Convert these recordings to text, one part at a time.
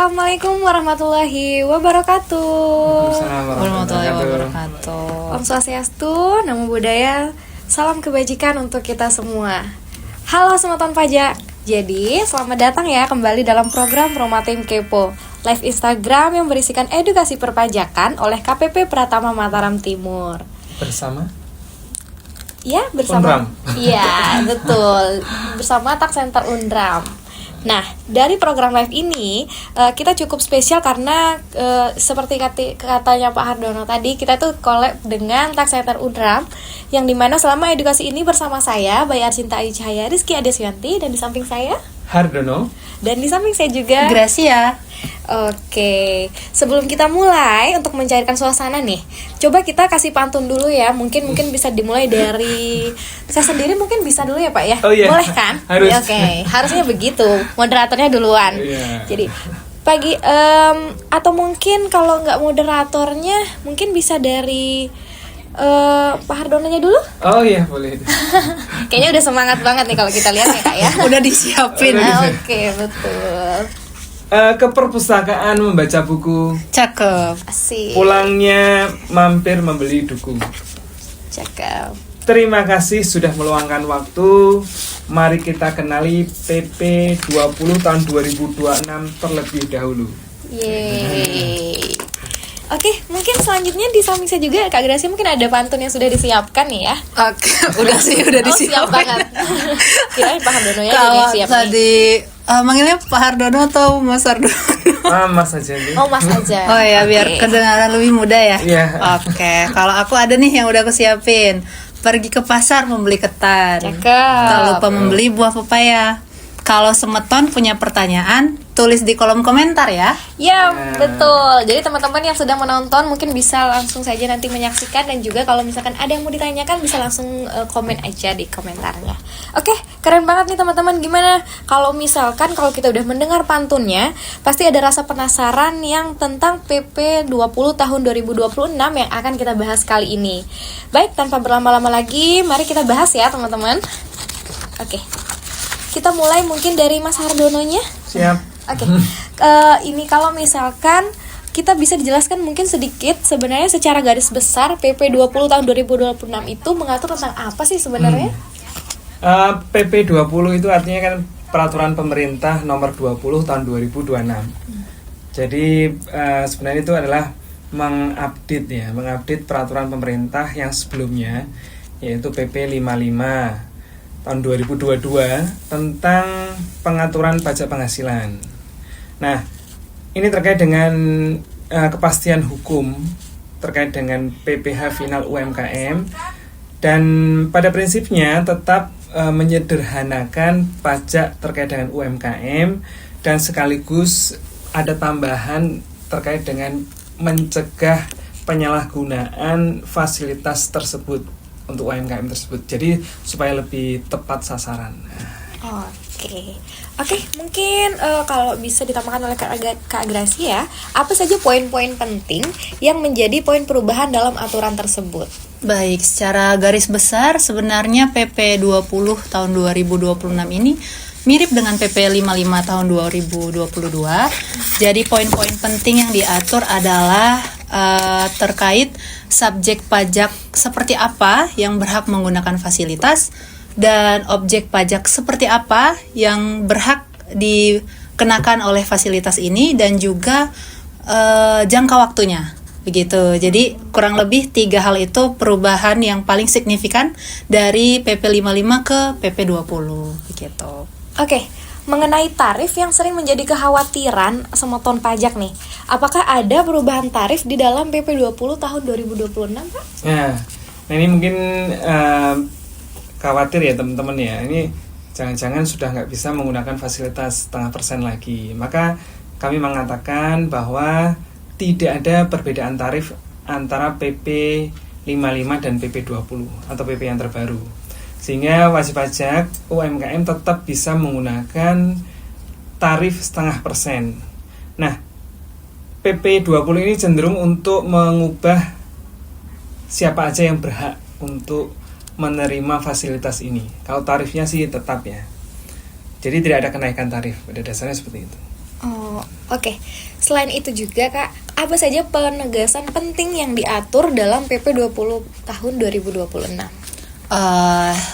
Assalamualaikum warahmatullahi wabarakatuh. Waalaikumsalam warahmatullahi wabarakatuh. Om Swastiastu, Namo Buddhaya, salam kebajikan untuk kita semua. Halo Semeton Pajak. Jadi, selamat datang ya kembali dalam program Promatim Kepo, live Instagram yang berisikan edukasi perpajakan oleh KPP Pratama Mataram Timur. Bersama? Ya, bersama. Undram. Iya, betul. Bersama Tak Center Undram. Nah, dari program live ini kita cukup spesial karena seperti katanya Pak Hardono tadi, kita tuh collab dengan Tak Center Undram, yang dimana selama edukasi ini bersama saya, Bayi Arcinta Ayu Cahaya Rizky Adesyanti, dan di samping saya Hardono, dan di samping saya juga Gracia. Oke, sebelum kita mulai untuk mencairkan suasana nih, coba kita kasih pantun dulu ya. Mungkin bisa dimulai dari saya sendiri, mungkin bisa dulu ya Pak ya. Oh, iya. Boleh kan? Harus. Oke, harusnya begitu. Moderatornya duluan. Iya. Jadi pagi atau mungkin kalau nggak moderatornya, mungkin bisa dari Pak Hardononya dulu. Oh iya, boleh. Kayaknya udah semangat banget nih kalau kita lihat ya Kak ya. Udah disiapin. Oke, betul. Ke perpustakaan membaca buku, Cakep. Asik. pulangnya mampir membeli buku. Cakep. Terima kasih sudah meluangkan waktu. Mari kita kenali PP 20 tahun 2026 terlebih dahulu. Yeay. Oke, mungkin selanjutnya di samping saya juga Kak Gracia, mungkin ada pantun yang sudah disiapkan nih ya. Oke, udah sih, udah Oh, siap disiapin. banget. Kirain Pak Hardono ya jadi Kalau yang siap nih. tadi manggilnya Pak Hardono atau Mas Hardono? Mas aja nih. Oh, Mas aja. Oh ya, biar Oke. kedengaran lebih mudah ya. Iya. Oke, kalau aku ada nih yang udah aku siapin. Pergi ke pasar membeli ketan. Cakep. Tak lupa membeli buah pepaya. Kalau Semeton punya pertanyaan, tulis di kolom komentar ya. Ya, betul. Jadi teman-teman yang sedang menonton mungkin bisa langsung saja nanti menyaksikan, dan juga kalau misalkan ada yang mau ditanyakan bisa langsung komen aja di komentarnya. Oke, keren banget nih teman-teman. Gimana kalau misalkan kalau kita udah mendengar pantunnya, pasti ada rasa penasaran yang tentang PP 20 tahun 2026 yang akan kita bahas kali ini. Baik, tanpa berlama-lama lagi, mari kita bahas ya teman-teman. Oke. Kita mulai mungkin dari Mas Hardononya. Siap. Oke, ini kalau misalkan kita bisa dijelaskan mungkin sedikit sebenarnya secara garis besar PP 20 tahun 2026 itu mengatur tentang apa sih sebenarnya? PP 20 itu artinya kan peraturan pemerintah nomor 20 tahun 2026. Jadi sebenarnya itu adalah mengupdate peraturan pemerintah yang sebelumnya, yaitu PP 55 tahun 2022 tentang pengaturan pajak penghasilan. Nah, ini terkait dengan kepastian hukum terkait dengan PPh final UMKM, dan pada prinsipnya tetap menyederhanakan pajak terkait dengan UMKM, dan sekaligus ada tambahan terkait dengan mencegah penyalahgunaan fasilitas tersebut untuk UMKM tersebut. Jadi supaya lebih tepat sasaran. Oke, mungkin kalau bisa ditambahkan oleh Kak Gracia, apa saja poin-poin penting yang menjadi poin perubahan dalam aturan tersebut? Baik, secara garis besar sebenarnya PP 20 tahun 2026 ini mirip dengan PP 55 tahun 2022. Jadi poin-poin penting yang diatur adalah terkait subjek pajak seperti apa yang berhak menggunakan fasilitas, dan objek pajak seperti apa yang berhak dikenakan oleh fasilitas ini, dan juga jangka waktunya. Begitu. Jadi kurang lebih 3 hal itu perubahan yang paling signifikan dari PP 55 ke PP 20 begitu. Oke, mengenai tarif yang sering menjadi kekhawatiran Semeton Pajak nih, apakah ada perubahan tarif di dalam PP 20 tahun 2026, Pak? Nah, ini mungkin khawatir ya teman-teman ya. Ini jangan-jangan sudah nggak bisa menggunakan fasilitas 0,5% lagi. Maka kami mengatakan bahwa tidak ada perbedaan tarif antara PP 55 dan PP 20 atau PP yang terbaru. Sehingga wajib pajak UMKM tetap bisa menggunakan tarif 0,5%. Nah, PP 20 ini cenderung untuk mengubah siapa aja yang berhak untuk menerima fasilitas ini. Kalau tarifnya sih tetap ya. Jadi tidak ada kenaikan tarif, pada dasarnya seperti itu. Oh, Oke, selain itu juga Kak, apa saja penegasan penting yang diatur dalam PP 20 tahun 2026?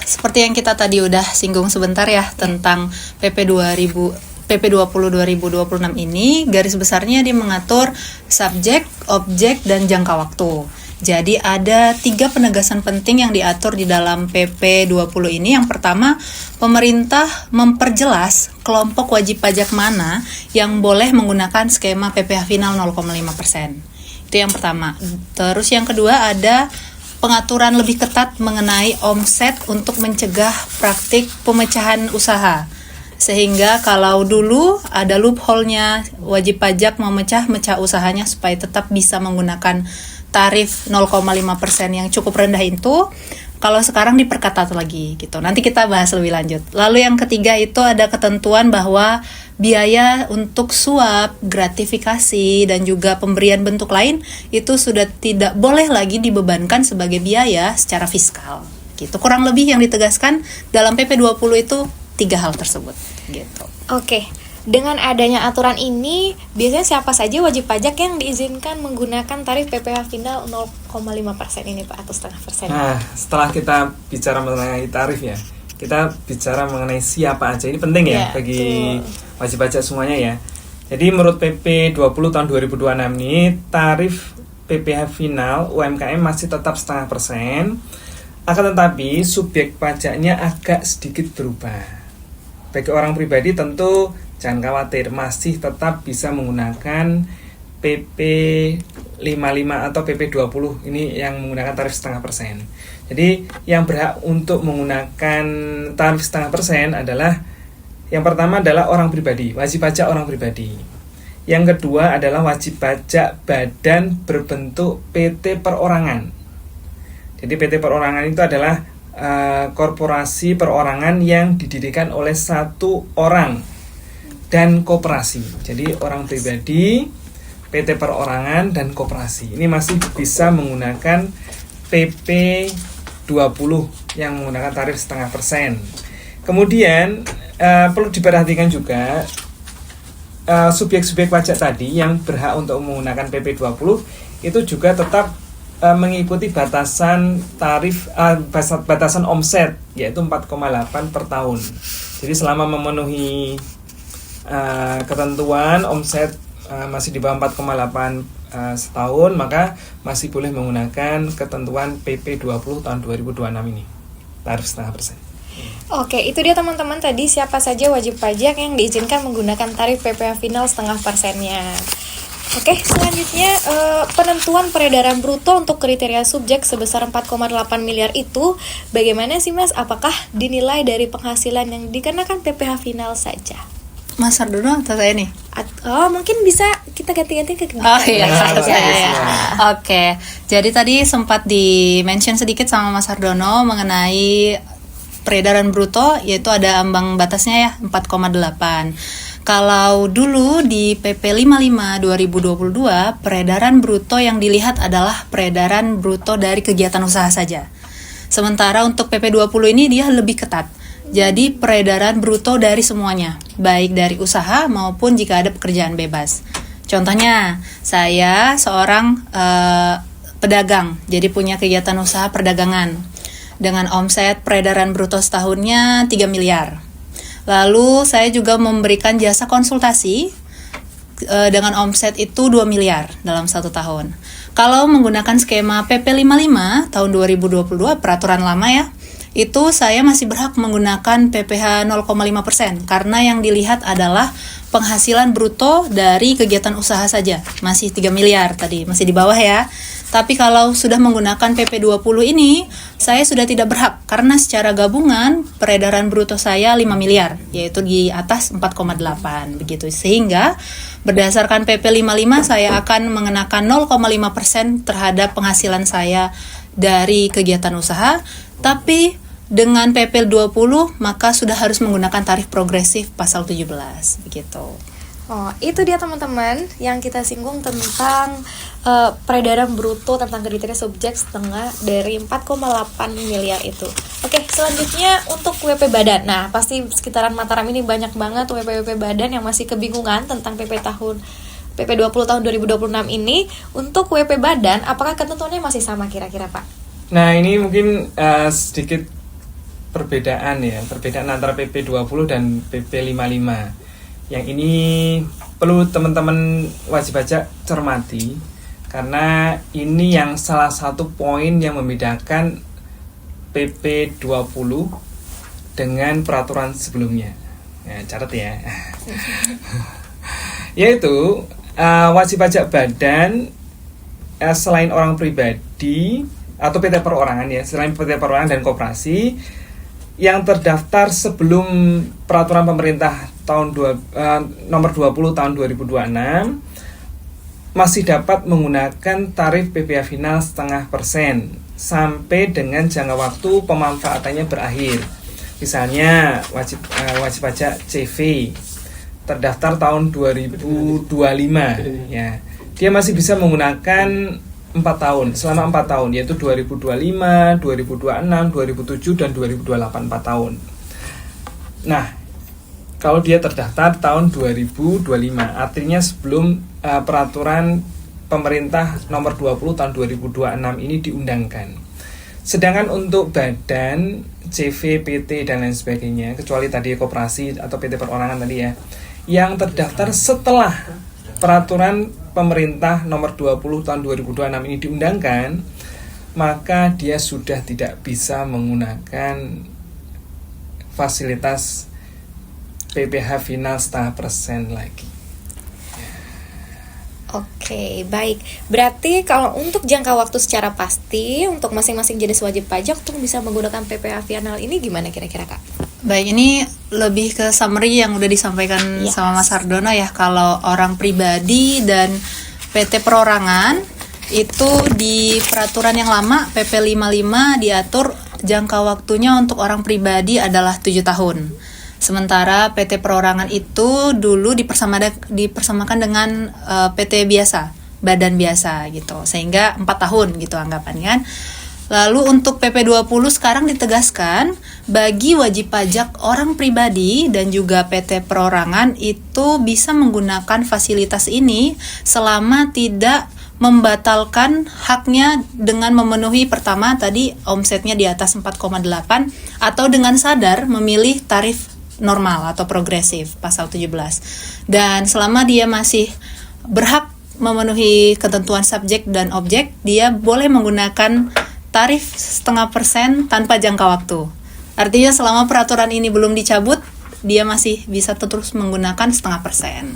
Seperti yang kita tadi udah singgung sebentar ya tentang PP 20 2026 ini, garis besarnya dia mengatur subjek, objek, dan jangka waktu. Jadi ada 3 penegasan penting yang diatur di dalam PP 20 ini. Yang pertama, pemerintah memperjelas kelompok wajib pajak mana yang boleh menggunakan skema PPh final 0,5%. Itu yang pertama. Terus yang kedua ada pengaturan lebih ketat mengenai omset untuk mencegah praktik pemecahan usaha. Sehingga kalau dulu ada loophole-nya, wajib pajak memecah usahanya supaya tetap bisa menggunakan tarif 0,5% yang cukup rendah itu, kalau sekarang diperketat lagi gitu. Nanti kita bahas lebih lanjut. Lalu yang ketiga itu ada ketentuan bahwa biaya untuk suap, gratifikasi, dan juga pemberian bentuk lain itu sudah tidak boleh lagi dibebankan sebagai biaya secara fiskal. Gitu. Kurang lebih yang ditegaskan dalam PP 20 itu 3 hal tersebut gitu. Oke, dengan adanya aturan ini, biasanya siapa saja wajib pajak yang diizinkan menggunakan tarif PPh final 0,5% ini Pak, atau 0,5%? Nah, setelah kita bicara mengenai tarif ya, kita bicara mengenai siapa aja. Ini penting ya bagi wajib pajak semuanya ya. Jadi menurut PP 20 tahun 2026 ini, tarif PPh final UMKM masih tetap 0,5%. Akan tetapi subjek pajaknya agak sedikit berubah. Bagi orang pribadi tentu jangan khawatir, masih tetap bisa menggunakan PP 55 atau PP 20 ini yang menggunakan tarif 0,5%. Jadi yang berhak untuk menggunakan tarif 0,5% adalah yang pertama adalah orang pribadi, wajib pajak orang pribadi. Yang kedua adalah wajib pajak badan berbentuk PT perorangan. Jadi PT perorangan itu adalah korporasi perorangan yang didirikan oleh satu orang dan koperasi. Jadi orang pribadi, PT perorangan, dan koperasi. Ini masih bisa menggunakan PP 20 yang menggunakan tarif 0,5%. Kemudian perlu diperhatikan juga subjek-subjek pajak tadi yang berhak untuk menggunakan PP 20 itu juga tetap mengikuti batasan tarif batasan omset, yaitu 4,8 per tahun. Jadi selama memenuhi ketentuan omset masih di bawah 4,8 setahun, maka masih boleh menggunakan ketentuan PP 20 tahun 2026 ini, tarif 0,5%. Oke, itu dia teman-teman tadi siapa saja wajib pajak yang diizinkan menggunakan tarif PPh final 0,5%-nya. Oke, selanjutnya penentuan peredaran bruto untuk kriteria subjek sebesar 4,8 miliar itu bagaimana sih Mas? Apakah dinilai dari penghasilan yang dikenakan PPh final saja? Mas Hardono atau saya nih? Mungkin bisa kita ganti-ganti ke Oh iya, saya. Oke, jadi tadi sempat di-mention sedikit sama Mas Hardono mengenai peredaran bruto, yaitu ada ambang batasnya ya, 4,8. Kalau dulu di PP 55 2022, peredaran bruto yang dilihat adalah peredaran bruto dari kegiatan usaha saja. Sementara untuk PP 20 ini dia lebih ketat. Jadi peredaran bruto dari semuanya, baik dari usaha maupun jika ada pekerjaan bebas. Contohnya, saya seorang pedagang, jadi punya kegiatan usaha perdagangan dengan omset peredaran bruto setahunnya 3 miliar. Lalu saya juga memberikan jasa konsultasi dengan omset itu 2 miliar dalam 1 tahun. Kalau menggunakan skema PP 55 tahun 2022, peraturan lama ya, itu saya masih berhak menggunakan PPh 0,5% karena yang dilihat adalah penghasilan bruto dari kegiatan usaha saja, masih 3 miliar tadi, masih di bawah ya. Tapi kalau sudah menggunakan PP 20 ini, saya sudah tidak berhak karena secara gabungan peredaran bruto saya 5 miliar, yaitu di atas 4,8 begitu. Sehingga berdasarkan PP 55 saya akan mengenakan 0,5% terhadap penghasilan saya dari kegiatan usaha, tapi dengan PP 20 maka sudah harus menggunakan tarif progresif pasal 17 begitu. Oh, itu dia teman-teman yang kita singgung tentang peredaran bruto tentang kriteria subjek setengah dari 4,8 miliar itu. Oke, selanjutnya untuk WP Badan. Nah, pasti sekitaran Mataram ini banyak banget WP Badan yang masih kebingungan tentang PP 20 tahun 2026 ini. Untuk WP Badan, apakah ketentuannya masih sama kira-kira, Pak? Nah, ini mungkin sedikit perbedaan antara PP 20 dan PP 55. Yang ini perlu teman-teman wajib pajak cermati, karena ini yang salah satu poin yang membedakan PP 20 dengan peraturan sebelumnya. Ya, catat ya. Yaitu wajib pajak badan selain orang pribadi atau PT perorangan selain PT perorangan dan koperasi yang terdaftar sebelum peraturan pemerintah nomor 20 tahun 2026 masih dapat menggunakan tarif PPh final 0,5% sampai dengan jangka waktu pemanfaatannya berakhir. Misalnya wajib pajak CV terdaftar tahun 2025 ya. Dia masih bisa menggunakan 4 tahun, selama 4 tahun, yaitu 2025, 2026, 2007, dan 2028, 4 tahun. Nah, kalau dia terdaftar tahun 2025, artinya sebelum peraturan pemerintah nomor 20 tahun 2026 ini diundangkan. Sedangkan untuk badan, CV, PT, dan lain sebagainya, kecuali tadi koperasi atau PT perorangan tadi ya, yang terdaftar setelah peraturan pemerintah nomor 20 tahun 2026 ini diundangkan, maka dia sudah tidak bisa menggunakan fasilitas PPh final 0,5% lagi. Oke, baik. Berarti kalau untuk jangka waktu secara pasti untuk masing-masing jenis wajib pajak untuk bisa menggunakan PPh final ini gimana kira-kira, Kak? Baik, ini lebih ke summary yang udah disampaikan sama Mas Hardono ya. Kalau orang pribadi dan PT perorangan itu di peraturan yang lama PP 55 diatur jangka waktunya untuk orang pribadi adalah 7 tahun. Sementara PT perorangan itu dulu dipersamakan dengan PT biasa, badan biasa gitu. Sehingga 4 tahun gitu anggapannya kan. Lalu untuk PP 20 sekarang ditegaskan bagi wajib pajak orang pribadi dan juga PT perorangan itu bisa menggunakan fasilitas ini selama tidak membatalkan haknya dengan memenuhi pertama tadi omsetnya di atas 4,8 atau dengan sadar memilih tarif normal atau progresif pasal 17. Dan selama dia masih berhak memenuhi ketentuan subjek dan objek, dia boleh menggunakan tarif 0,5% tanpa jangka waktu. Artinya selama peraturan ini belum dicabut, dia masih bisa terus menggunakan 0,5%.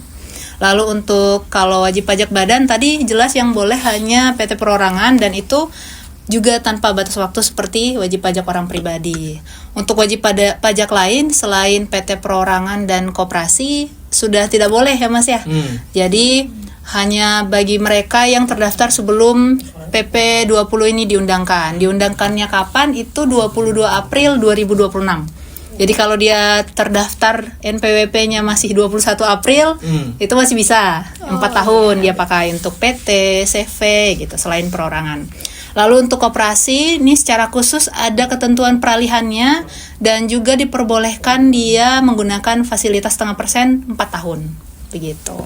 Lalu untuk kalau wajib pajak badan tadi jelas yang boleh hanya PT perorangan dan itu juga tanpa batas waktu seperti wajib pajak orang pribadi. Untuk wajib pajak lain selain PT perorangan dan koperasi sudah tidak boleh ya Mas ya. Jadi hanya bagi mereka yang terdaftar sebelum PP 20 ini diundangkan. Diundangkannya kapan? Itu 22 April 2026. Jadi kalau dia terdaftar NPWP-nya masih 21 April, itu masih bisa 4 tahun dia pakai untuk PT, CV gitu selain perorangan. Lalu untuk koperasi ini secara khusus ada ketentuan peralihannya dan juga diperbolehkan dia menggunakan fasilitas 0,5% 4 tahun. Begitu.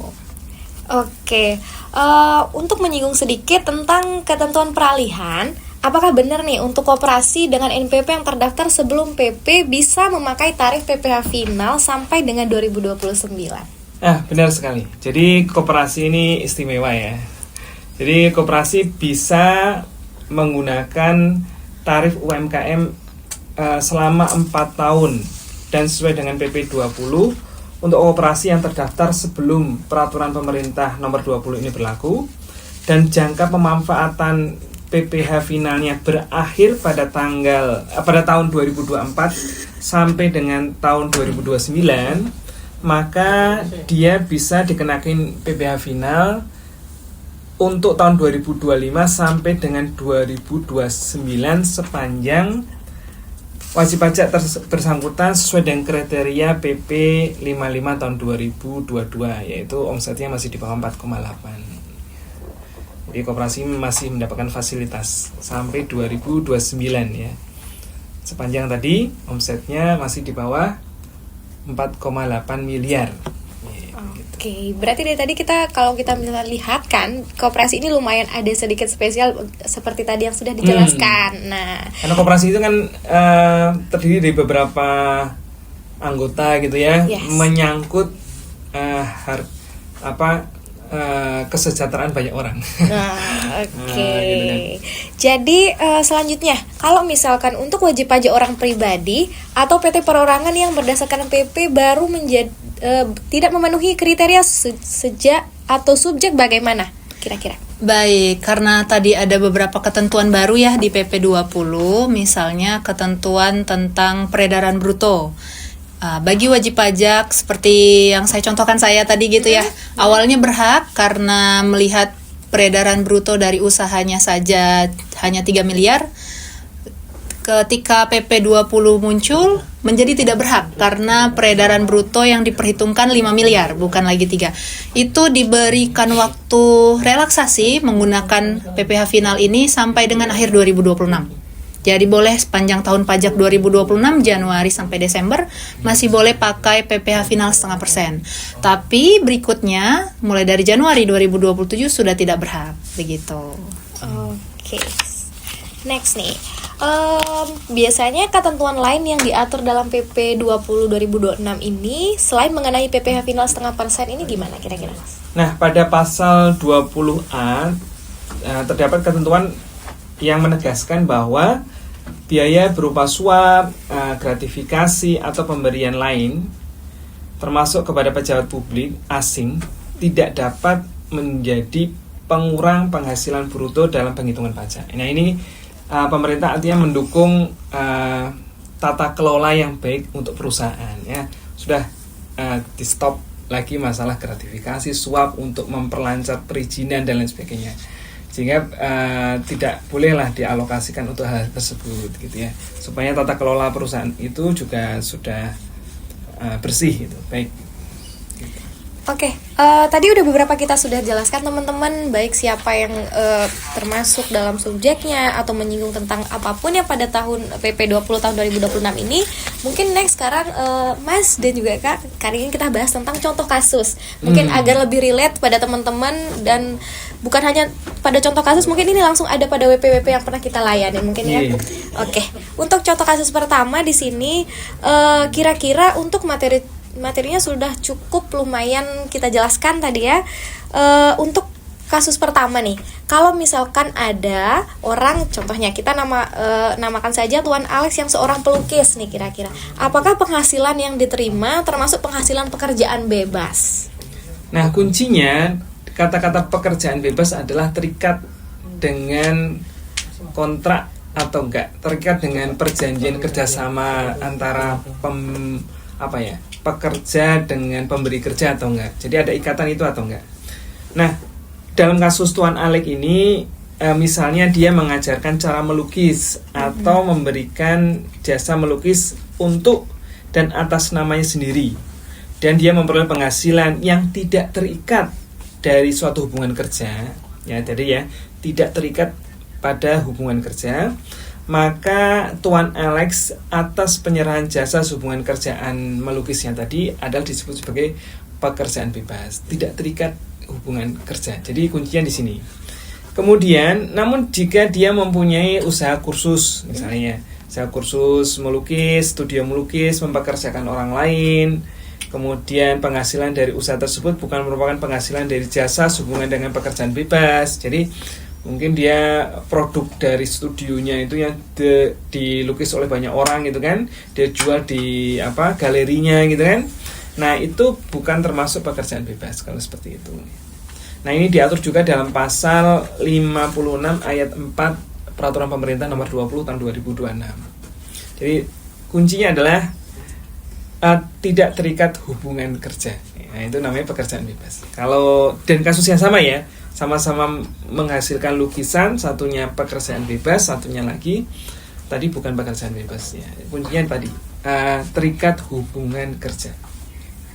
Oke, untuk menyinggung sedikit tentang ketentuan peralihan, apakah benar nih untuk koperasi dengan NPP yang terdaftar sebelum PP bisa memakai tarif PPh final sampai dengan 2029? Benar sekali. Jadi koperasi ini istimewa ya. Jadi koperasi bisa menggunakan tarif UMKM selama 4 tahun dan sesuai dengan PP 20 untuk operasi yang terdaftar sebelum peraturan pemerintah nomor 20 ini berlaku dan jangka pemanfaatan PPh finalnya berakhir pada tahun 2024 sampai dengan tahun 2029, maka dia bisa dikenakan PPh final untuk tahun 2025 sampai dengan 2029 sepanjang wajib pajak bersangkutan sesuai dengan kriteria PP 55 tahun 2022, yaitu omsetnya masih di bawah 4,8. Jadi koperasi masih mendapatkan fasilitas sampai 2029 ya. Sepanjang tadi omsetnya masih di bawah 4,8 miliar. Oke, berarti dari tadi kalau kita bisa lihat kan, koperasi ini lumayan ada sedikit spesial seperti tadi yang sudah dijelaskan. Nah, karena koperasi itu kan terdiri dari beberapa anggota gitu ya, Yes. menyangkut kesejahteraan banyak orang. Nah, oke. Gitu kan. Jadi selanjutnya, kalau misalkan untuk wajib pajak orang pribadi atau PT perorangan yang berdasarkan PP baru menjadi tidak memenuhi kriteria sejak atau subjek bagaimana kira-kira? Baik, karena tadi ada beberapa ketentuan baru ya di PP 20, misalnya ketentuan tentang peredaran bruto. Bagi wajib pajak seperti yang saya contohkan saya tadi gitu ya, awalnya berhak karena melihat peredaran bruto dari usahanya saja hanya 3 miliar. Ketika PP 20 muncul menjadi tidak berhak karena peredaran bruto yang diperhitungkan 5 miliar bukan lagi 3. Itu diberikan waktu relaksasi menggunakan PPh final ini sampai dengan akhir 2026. Jadi boleh sepanjang tahun pajak 2026 Januari sampai Desember masih boleh pakai PPh final 0,5%. Tapi berikutnya mulai dari Januari 2027 sudah tidak berhak begitu. Oke. Next nih. Biasanya ketentuan lain yang diatur dalam PP 20 2026 ini selain mengenai PPh final 0,5% ini gimana kira-kira? Nah, pada pasal 20A terdapat ketentuan yang menegaskan bahwa biaya berupa suap, gratifikasi atau pemberian lain termasuk kepada pejabat publik asing tidak dapat menjadi pengurang penghasilan bruto dalam penghitungan pajak. Nah, ini pemerintah artinya mendukung tata kelola yang baik untuk perusahaan ya. Sudah di stop lagi masalah gratifikasi, suap untuk memperlancar perizinan dan lain sebagainya. Sehingga tidak bolehlah dialokasikan untuk hal tersebut gitu ya. Supaya tata kelola perusahaan itu juga sudah bersih gitu. Baik. Oke, tadi udah beberapa kita sudah jelaskan teman-teman, baik siapa yang termasuk dalam subjeknya atau menyinggung tentang apapun yang pada tahun PP 20 tahun 2026 ini. Mungkin next sekarang Mas dan juga Kak, kali ini kita bahas tentang contoh kasus. Mungkin agar lebih relate pada teman-teman dan bukan hanya pada contoh kasus, mungkin ini langsung ada pada WP-WP yang pernah kita layani mungkin ya. Oke, untuk contoh kasus pertama di sini kira-kira untuk materinya sudah cukup lumayan kita jelaskan tadi ya. Untuk kasus pertama nih, kalau misalkan ada orang, contohnya kita namakan saja Tuan Alex yang seorang pelukis nih, kira-kira apakah penghasilan yang diterima termasuk penghasilan pekerjaan bebas? Nah, kuncinya kata-kata pekerjaan bebas adalah terikat dengan kontrak atau enggak, terikat dengan perjanjian kerjasama antara pekerja dengan pemberi kerja atau enggak. Jadi ada ikatan itu atau enggak. Nah, dalam kasus Tuan Alex ini misalnya dia mengajarkan cara melukis atau memberikan jasa melukis untuk dan atas namanya sendiri, dan dia memperoleh penghasilan yang tidak terikat dari suatu hubungan kerja ya, jadi ya tidak terikat pada hubungan kerja, maka Tuan Alex atas penyerahan jasa hubungan kerjaan melukisnya tadi adalah disebut sebagai pekerjaan bebas, tidak terikat hubungan kerja. Jadi kuncinya di sini. Kemudian, namun jika dia mempunyai usaha kursus, misalnya usaha kursus melukis, studio melukis, mempekerjakan orang lain, kemudian penghasilan dari usaha tersebut bukan merupakan penghasilan dari jasa hubungan dengan pekerjaan bebas. Jadi mungkin dia produk dari studionya itu yang dilukis oleh banyak orang gitu kan, dia jual di galerinya gitu kan. Nah, itu bukan termasuk pekerjaan bebas kalau seperti itu. Nah, ini diatur juga dalam pasal 56 ayat 4 Peraturan Pemerintah nomor 20 tahun 2026. Jadi kuncinya adalah tidak terikat hubungan kerja. Nah, itu namanya pekerjaan bebas. Kalau dan kasusnya sama ya, sama-sama menghasilkan lukisan, satunya pekerjaan bebas, satunya lagi tadi bukan pekerjaan bebas ya. Kuncinya tadi terikat hubungan kerja.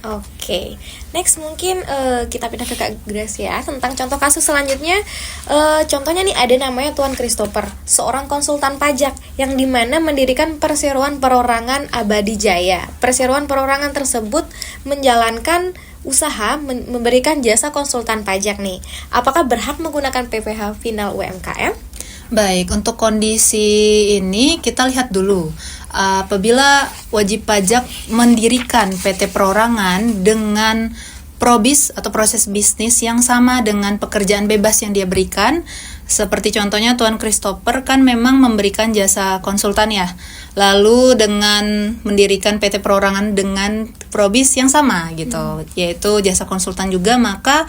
Oke, next mungkin kita pindah ke Kak Gracia tentang contoh kasus selanjutnya. Contohnya nih ada namanya Tuan Christopher, seorang konsultan pajak yang dimana mendirikan perseroan perorangan Abadi Jaya. Perseroan perorangan tersebut menjalankan usaha memberikan jasa konsultan pajak nih. Apakah berhak menggunakan PPh final UMKM? Baik, untuk kondisi ini kita lihat dulu. Apabila wajib pajak mendirikan PT perorangan dengan probis atau proses bisnis yang sama dengan pekerjaan bebas yang dia berikan, seperti contohnya Tuan Christopher kan memang memberikan jasa konsultan ya, lalu dengan mendirikan PT perorangan dengan probis yang sama gitu, yaitu jasa konsultan juga, maka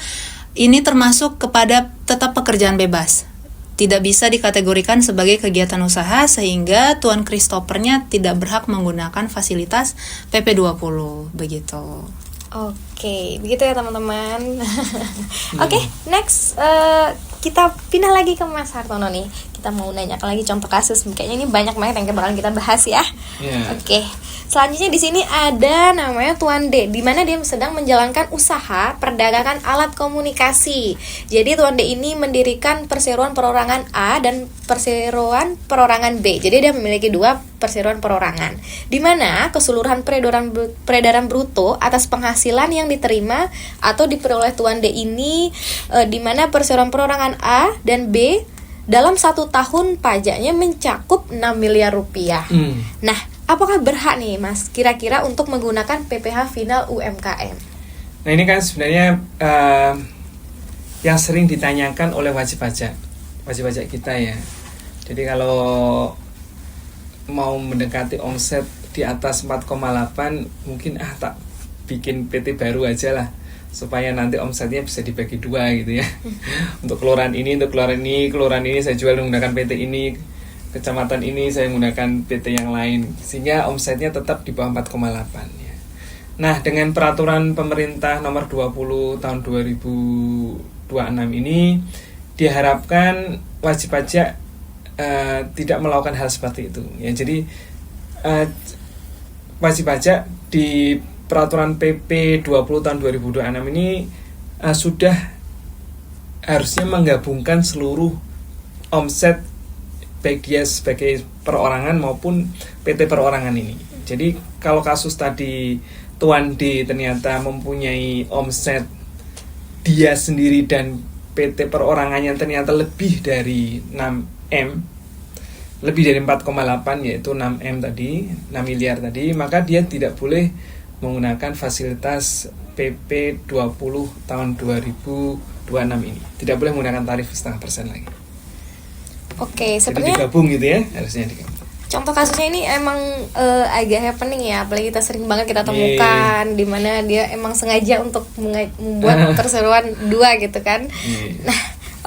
ini termasuk kepada tetap pekerjaan bebas, tidak bisa dikategorikan sebagai kegiatan usaha, sehingga Tuan Christopher-nya tidak berhak menggunakan fasilitas PP20 begitu. Oke, begitu ya teman-teman. Oke, next kita pindah lagi ke Mas Hartono nih. Kita mau nanya lagi contoh kasus. Kayaknya ini banyak banget yang bakalan kita bahas ya. Yeah. Oke. Selanjutnya di sini ada namanya Tuan D, di mana dia sedang menjalankan usaha perdagangan alat komunikasi. Jadi Tuan D ini mendirikan perseroan perorangan A dan perseroan perorangan B. Jadi dia memiliki dua perseroan perorangan, di mana keseluruhan peredaran bruto atas penghasilan yang diterima atau diperoleh Tuan D ini, di mana perseroan perorangan A dan B dalam 1 tahun pajaknya mencakup 6 miliar rupiah. Nah, apakah berhak nih Mas kira-kira untuk menggunakan PPh final UMKM? Nah ini kan sebenarnya yang sering ditanyakan oleh wajib pajak kita ya. Jadi kalau mau mendekati omset di atas 4,8 mungkin tak bikin PT baru aja lah, supaya nanti omsetnya bisa dibagi 2 gitu ya. Untuk kelurahan ini, kelurahan ini saya jual menggunakan PT ini, kecamatan ini saya menggunakan PT yang lain, sehingga omsetnya tetap di bawah 4,8 ya. Nah, dengan peraturan pemerintah nomor 20 tahun 2026 ini diharapkan wajib pajak tidak melakukan hal seperti itu ya. Jadi wajib pajak di peraturan PP 20 tahun 2026 ini sudah harusnya menggabungkan seluruh omset baik dia sebagai perorangan maupun PT perorangan ini. Jadi kalau kasus tadi Tuan D ternyata mempunyai omset dia sendiri dan PT perorangannya ternyata lebih dari 6M, lebih dari 4,8 yaitu 6M tadi, 6 miliar tadi, maka dia tidak boleh menggunakan fasilitas PP 20 tahun 2026 ini. Tidak boleh menggunakan tarif 0,5% lagi. Oke, Jadi sebenarnya digabung gitu ya, harusnya digabung. contoh kasusnya ini emang agak happening ya, apalagi kita sering banget kita temukan di mana dia emang sengaja untuk membuat perseroan 2 gitu kan. Nah,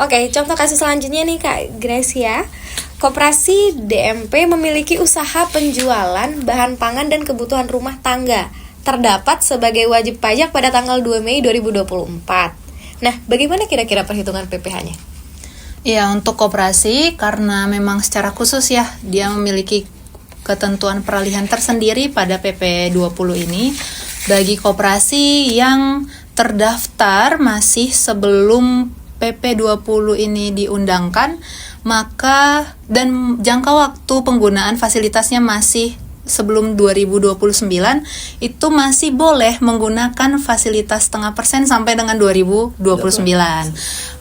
oke, contoh kasus selanjutnya nih Kak Gracia. Koperasi DMP memiliki usaha penjualan bahan pangan dan kebutuhan rumah tangga, terdapat sebagai wajib pajak pada tanggal 2 Mei 2024. Nah, bagaimana kira-kira perhitungan PPh-nya? Ya, untuk koperasi karena memang secara khusus ya dia memiliki ketentuan peralihan tersendiri pada PP 20 ini. Bagi koperasi yang terdaftar masih sebelum PP 20 ini diundangkan, maka dan jangka waktu penggunaan fasilitasnya masih sebelum 2029, itu masih boleh menggunakan fasilitas 0,5% sampai dengan 2029.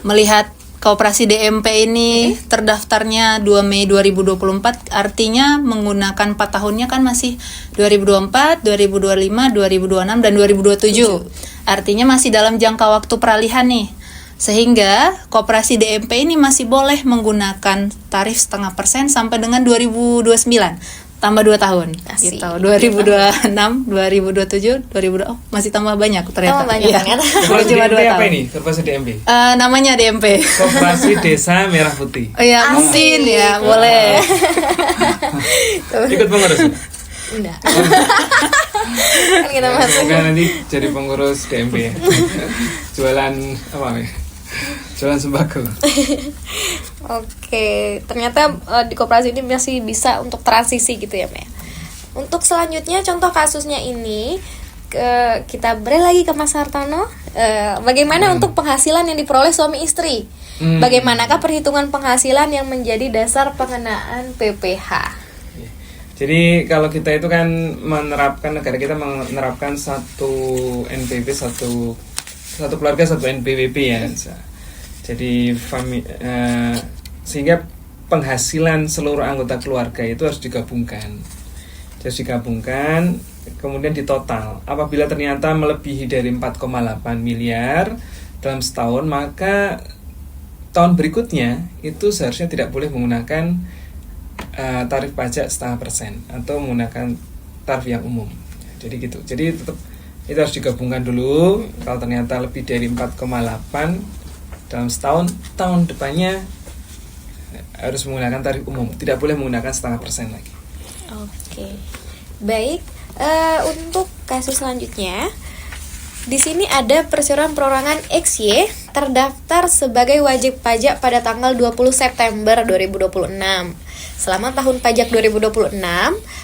Melihat Koperasi DMP ini terdaftarnya 2 Mei 2024, artinya menggunakan 4 tahunnya kan masih 2024, 2025, 2026, dan 2027. Artinya masih dalam jangka waktu peralihan nih. Sehingga koperasi DMP ini masih boleh menggunakan tarif 0,5% sampai dengan 2029. Tambah 2 tahun. Asik. Gitu. 2026, 2027, 2020. Oh, masih tambah banyak ternyata. Tambah banyak Iya. ternyata. Bukan cuma 2 DMP apa tahun. ini? Koperasi DMP. Namanya DMP. Koperasi Desa Merah Putih. Oh ya, mungkin ya, boleh. Ikut pengurus. Enggak. Kan kita masuk. Semoga nanti jadi pengurus DMP ya. Jualan apa ya? Jualan sembako. Oke, ternyata di koperasi ini masih bisa untuk transisi gitu ya, Mbak. Untuk selanjutnya contoh kasusnya ini kita beri lagi ke Mas Hartono. Bagaimana untuk penghasilan yang diperoleh suami istri? Bagaimanakah perhitungan penghasilan yang menjadi dasar pengenaan PPh? Jadi kalau kita itu kan menerapkan, negara kita menerapkan satu NPWP, satu keluarga satu NPWP ya. Jadi sehingga penghasilan seluruh anggota keluarga itu harus digabungkan. Kemudian ditotal. Apabila ternyata melebihi dari 4,8 miliar dalam setahun, maka tahun berikutnya itu seharusnya tidak boleh menggunakan tarif pajak 0,5% atau menggunakan tarif yang umum. Jadi gitu. Jadi tetap itu harus digabungkan dulu. Kalau ternyata lebih dari 4,8 dalam setahun, tahun depannya harus menggunakan tarif umum, tidak boleh menggunakan 0,5% lagi. Oke, baik. Untuk kasus selanjutnya, di sini ada perseroan perorangan XY terdaftar sebagai wajib pajak pada tanggal 20 September 2026. Selama tahun pajak 2026,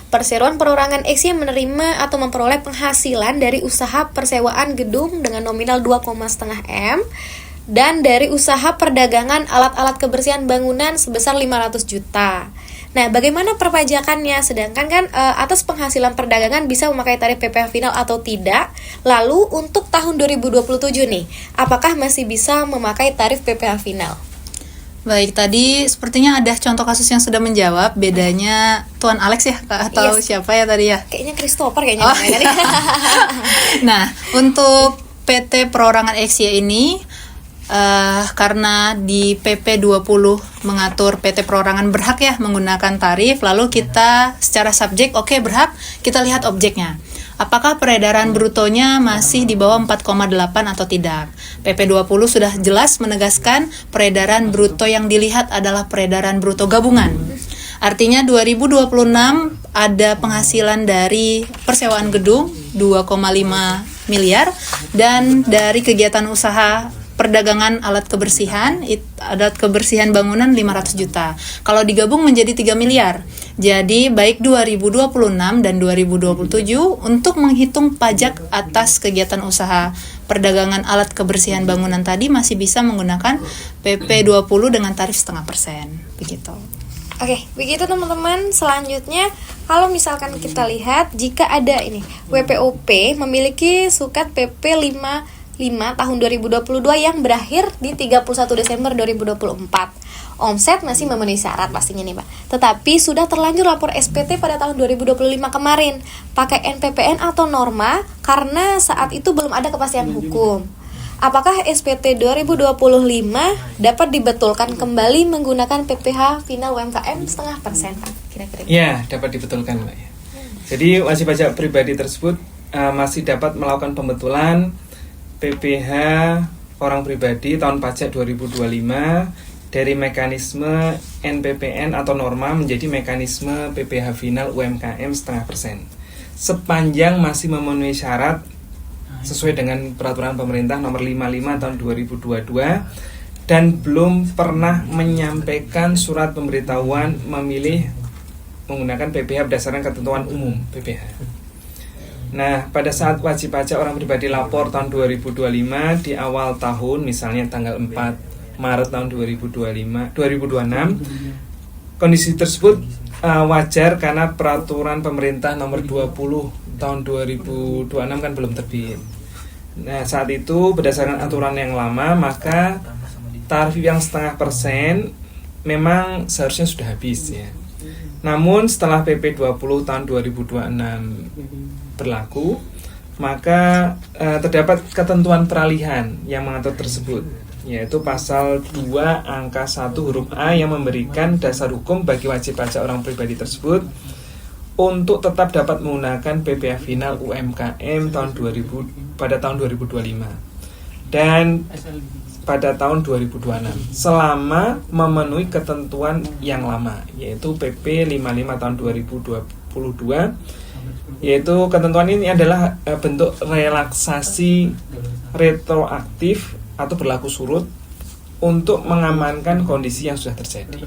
perseroan perorangan XY menerima atau memperoleh penghasilan dari usaha persewaan gedung dengan nominal 2,5 M dan dari usaha perdagangan alat-alat kebersihan bangunan sebesar 500 juta. Nah, bagaimana perpajakannya? Sedangkan kan atas penghasilan perdagangan bisa memakai tarif PPh final atau tidak? Lalu untuk tahun 2027 nih, apakah masih bisa memakai tarif PPh final? Baik, tadi sepertinya ada contoh kasus yang sudah menjawab. Bedanya Tuan Alex ya, Kak? Atau siapa ya tadi ya? Kayaknya Christopher kayaknya. Oh, iya. Nah, untuk PT Perorangan XY ini karena di PP 20 mengatur PT Perorangan berhak ya menggunakan tarif, lalu kita secara subjek berhak, kita lihat objeknya. Apakah peredaran brutonya masih di bawah 4,8 atau tidak? PP 20 sudah jelas menegaskan peredaran bruto yang dilihat adalah peredaran bruto gabungan. Artinya 2026 ada penghasilan dari persewaan gedung 2,5 miliar dan dari kegiatan usaha perdagangan alat kebersihan bangunan 500 juta. Kalau digabung menjadi 3 miliar. Jadi baik 2026 dan 2027 untuk menghitung pajak atas kegiatan usaha perdagangan alat kebersihan bangunan tadi masih bisa menggunakan PP 20 dengan tarif 0,5%. Begitu. Oke, begitu teman-teman. Selanjutnya, kalau misalkan kita lihat jika ada ini WPOP memiliki sukat PP 5 tahun 2022 yang berakhir di 31 Desember 2024. Omset masih memenuhi syarat pastinya nih, Pak. Tetapi sudah terlanjur lapor SPT pada tahun 2025 kemarin, pakai NPPN atau norma karena saat itu belum ada kepastian hukum. Apakah SPT 2025 dapat dibetulkan kembali menggunakan PPh final UMKM 0,5%, Pak? Kira-kira. Ya, dapat dibetulkan, Mbak. Jadi wajib pajak pribadi tersebut masih dapat melakukan pembetulan PPh orang pribadi tahun pajak 2025 dari mekanisme NPPN atau norma menjadi mekanisme PPh final UMKM 0,5%, sepanjang masih memenuhi syarat sesuai dengan peraturan pemerintah nomor 55 tahun 2022 dan belum pernah menyampaikan surat pemberitahuan memilih menggunakan PPh berdasarkan ketentuan umum PPh. Nah, pada saat wajib pajak orang pribadi lapor tahun 2025 di awal tahun, misalnya tanggal 4 Maret tahun 2026, kondisi tersebut wajar karena peraturan pemerintah nomor 20 tahun 2026 kan belum terbit. Nah, saat itu berdasarkan aturan yang lama, maka tarif yang 0,5% memang seharusnya sudah habis ya. Namun setelah PP 20 tahun 2026 berlaku, maka terdapat ketentuan peralihan yang mengatur tersebut, yaitu pasal 2 angka 1 huruf A yang memberikan dasar hukum bagi wajib pajak orang pribadi tersebut untuk tetap dapat menggunakan PPh final UMKM pada tahun 2025 dan pada tahun 2026 selama memenuhi ketentuan yang lama, yaitu PP 55 tahun 2022, yaitu ketentuan ini adalah bentuk relaksasi retroaktif atau berlaku surut untuk mengamankan kondisi yang sudah terjadi,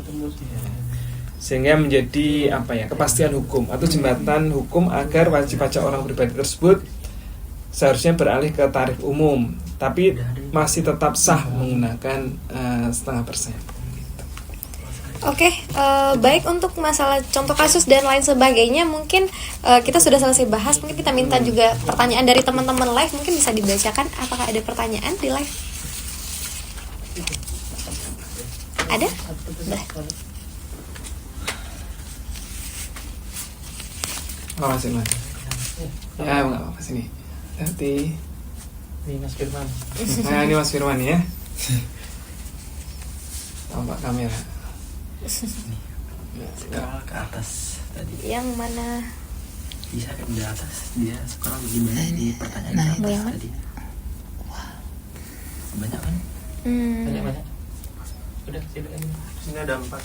sehingga menjadi kepastian hukum atau jembatan hukum agar wajib pajak orang pribadi tersebut seharusnya beralih ke tarif umum, tapi masih tetap sah menggunakan 0,5%. Oke, baik, untuk masalah contoh kasus dan lain sebagainya mungkin kita sudah selesai bahas. Mungkin kita minta juga pertanyaan dari teman-teman live, mungkin bisa dibacakan. Apakah ada pertanyaan di live? Ada? Udah. Mas Firman. Ya, nggak apa-apa sini. Nanti. Ini Mas Firman. Nah, ini Mas Firman ya. Tampak kamera. Scroll ke atas tadi. Yang mana? Bisa di atas. Dia scroll lebih banyak di pertanyaan Nah, ke atas yang tadi. Banyak kan? Banyak. Udah, sini ada 4.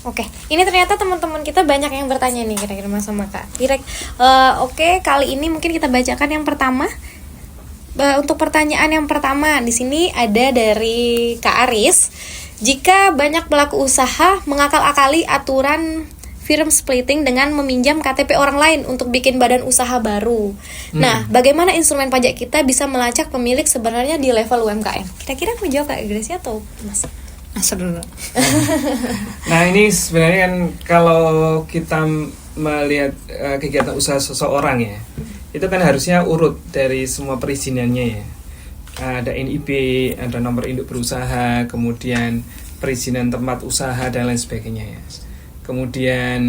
Oke, ini ternyata teman-teman kita banyak yang bertanya nih kira-kira Mas sama Kak. Oke, kali ini mungkin kita bacakan yang pertama. Untuk pertanyaan yang pertama di sini ada dari Kak Aris. Jika banyak pelaku usaha mengakal-akali aturan firm splitting dengan meminjam KTP orang lain untuk bikin badan usaha baru. Nah, bagaimana instrumen pajak kita bisa melacak pemilik sebenarnya di level UMKM? Kira-kira mau jawab Kak Gracia atau Mas? Masuk dulu. Nah, ini sebenarnya kan kalau kita melihat kegiatan usaha seseorang ya, itu kan harusnya urut dari semua perizinannya ya. Ada NIB, ada nomor induk berusaha, kemudian perizinan tempat usaha dan lain sebagainya ya. Kemudian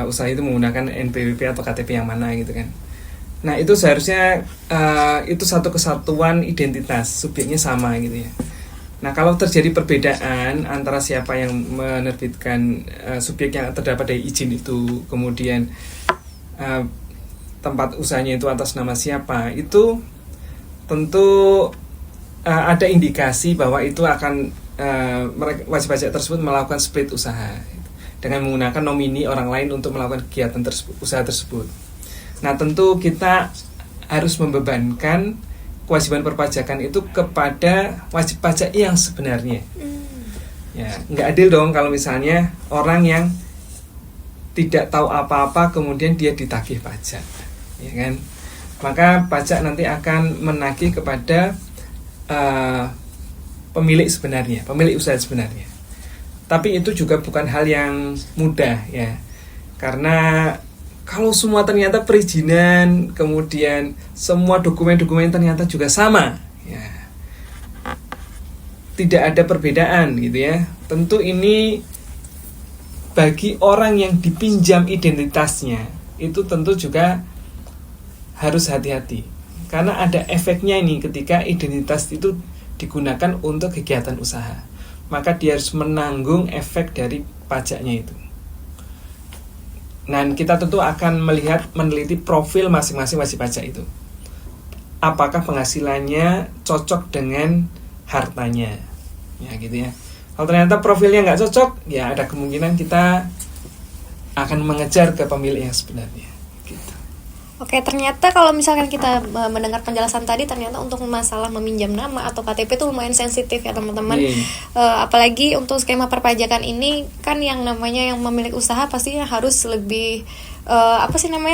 usaha itu menggunakan NPWP atau KTP yang mana gitu kan. Nah, itu seharusnya itu satu kesatuan identitas, subjeknya sama gitu ya. Nah, kalau terjadi perbedaan antara siapa yang menerbitkan subjek yang terdapat dari izin itu, kemudian tempat usahanya itu atas nama siapa, itu tentu ada indikasi bahwa itu akan wajib pajak tersebut melakukan split usaha dengan menggunakan nomini orang lain untuk melakukan kegiatan usaha tersebut. Nah, tentu kita harus membebankan kewajiban perpajakan itu kepada wajib pajak yang sebenarnya. Ya, nggak adil dong kalau misalnya orang yang tidak tahu apa-apa kemudian dia ditagih pajak, ya kan? Maka pajak nanti akan menagih kepada pemilik sebenarnya, pemilik usaha sebenarnya. Tapi itu juga bukan hal yang mudah ya, karena kalau semua ternyata perizinan, kemudian semua dokumen-dokumen ternyata juga sama, ya, tidak ada perbedaan gitu ya. Tentu ini bagi orang yang dipinjam identitasnya itu tentu juga harus hati-hati, karena ada efeknya ini ketika identitas itu digunakan untuk kegiatan usaha, maka dia harus menanggung efek dari pajaknya itu. Dan kita tentu akan meneliti profil masing-masing wajib pajak itu, apakah penghasilannya cocok dengan hartanya, ya gitu ya. Kalau ternyata profilnya nggak cocok, ya ada kemungkinan kita akan mengejar ke pemilik yang sebenarnya. Gitu. Oke, ternyata kalau misalkan kita mendengar penjelasan tadi, ternyata untuk masalah meminjam nama atau KTP itu lumayan sensitif ya teman-teman. Apalagi untuk skema perpajakan ini kan yang namanya yang memiliki usaha pastinya harus lebih